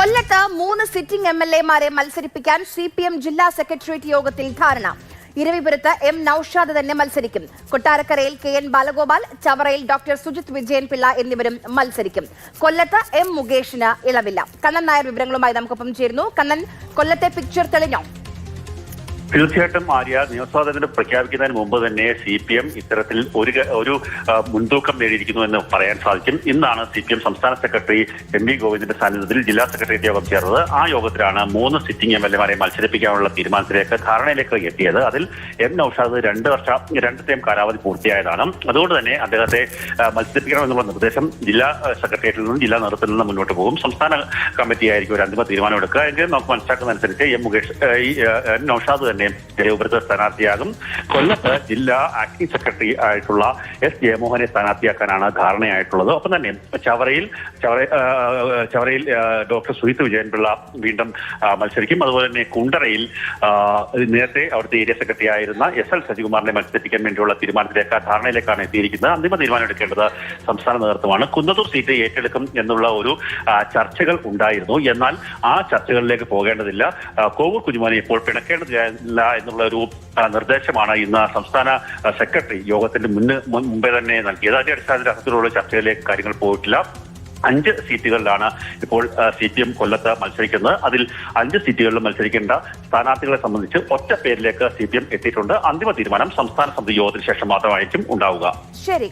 കൊല്ലത്ത് 3 sitting MLA-മാരെ മത്സരിപ്പിക്കാൻ CPM ജില്ലാ secretariat യോഗത്തിൽ ധാരണ. ഇരവിപുരത്ത് M. നൌഷാദ് തന്നെ മത്സരിക്കും. കൊട്ടാരക്കരയിൽ KN ബാലഗോപാൽ, ചവറയിൽ ഡോക്ടർ സുജിത് വിജയൻ പിള്ള എന്നിവരും മത്സരിക്കും. കൊല്ലത്ത് M. മുകേഷിന് ഇളവില്ല. കണ്ണൻ നായർ വിവരങ്ങളുമായി നമുക്കൊപ്പം ചേരുന്നു. കണ്ണൻ, കൊല്ലത്തെ പിക്ചർ തെളിഞ്ഞോ? തീർച്ചയായിട്ടും ആര്യ, നിയമസാധനം പ്രഖ്യാപിക്കുന്നതിന് മുമ്പ് തന്നെ CPM ഇത്തരത്തിൽ ഒരു മുൻതൂക്കം നേടിയിരിക്കുന്നു എന്ന് പറയാൻ സാധിക്കും. ഇന്നാണ് CPM സംസ്ഥാന സെക്രട്ടറി MV ഗോവിന്ദന്റെ സാന്നിധ്യത്തിൽ ജില്ലാ സെക്രട്ടേറിയറ്റ് യോഗം ചേർന്നത്. ആ യോഗത്തിലാണ് 3 സിറ്റിംഗ് MLA-മാരെ മത്സരിപ്പിക്കാനുള്ള തീരുമാനത്തിലേക്ക് ധാരണയിലേക്ക് എത്തിയത്. അതിൽ M. നൌഷാദ് 2 ടേം കാലാവധി പൂർത്തിയായതാണ്. അതുകൊണ്ട് തന്നെ അദ്ദേഹത്തെ മത്സരിപ്പിക്കണമെന്നുള്ള നിർദ്ദേശം ജില്ലാ സെക്രട്ടേറിയറ്റിൽ നിന്നും ജില്ലാ നേതൃത്വത്തിൽ നിന്നും മുന്നോട്ട് പോകും. സംസ്ഥാന കമ്മിറ്റി ആയിരിക്കും ഒരു അന്തിമ തീരുമാനമെടുക്കുക. എങ്കിലും നമുക്ക് മനസ്സിലാക്കുന്നതനുസരിച്ച് M. നൌഷാദ് തന്നെ ഇരവിപുരത്ത് സ്ഥാനാർത്ഥിയാകും. കൊല്ലത്ത് ജില്ലാ ആക്ടിംഗ് സെക്രട്ടറി ആയിട്ടുള്ള S. ജയമോഹനെ സ്ഥാനാർത്ഥിയാക്കാനാണ് ധാരണയായിട്ടുള്ളത്. ഒപ്പം തന്നെ ചവറയിൽ ഡോക്ടർ സുജിത് വിജയൻ പിള്ള വീണ്ടും മത്സരിക്കും. അതുപോലെ തന്നെ കുണ്ടറയിൽ നേരത്തെ അവിടുത്തെ ഏരിയ സെക്രട്ടറി ആയിരുന്ന SL സജികുമാറിനെ മത്സരിപ്പിക്കാൻ വേണ്ടിയുള്ള ധാരണയിലേക്കാണ് എത്തിയിരിക്കുന്നത്. അന്തിമ തീരുമാനം എടുക്കേണ്ടത് സംസ്ഥാന നേതൃത്വമാണ്. കുന്നത്തൂർ സീറ്റ് ഏറ്റെടുക്കും എന്നുള്ള ഒരു ചർച്ചകൾ ഉണ്ടായിരുന്നു. എന്നാൽ ആ ചർച്ചകളിലേക്ക് പോകേണ്ടതില്ല. കോവൂർ കുഞ്ഞുമോനെ ഇപ്പോൾ പിണക്കേണ്ടതില്ല എന്നുള്ള ഒരു നിർദ്ദേശമാണ് ഇന്ന് സംസ്ഥാന സെക്രട്ടറി യോഗത്തിന്റെ മുമ്പേ തന്നെ നൽകിയത്. അതിന്റെ അടിസ്ഥാനത്തിലുള്ള ചർച്ചകളിലേക്ക് കാര്യങ്ങൾ പോയിട്ടില്ല. 5 സീറ്റുകളിലാണ് ഇപ്പോൾ CPM കൊല്ലത്ത് മത്സരിക്കുന്നത്. അതിൽ 5 സീറ്റുകളിൽ മത്സരിക്കേണ്ട സ്ഥാനാർത്ഥികളെ സംബന്ധിച്ച് ഒറ്റ പേരിലേക്ക് CPM എത്തിയിട്ടുണ്ട്. അന്തിമ തീരുമാനം സംസ്ഥാന സമിതി യോഗത്തിന് ശേഷം മാത്രമായിരിക്കും ഉണ്ടാവുക. ശരി.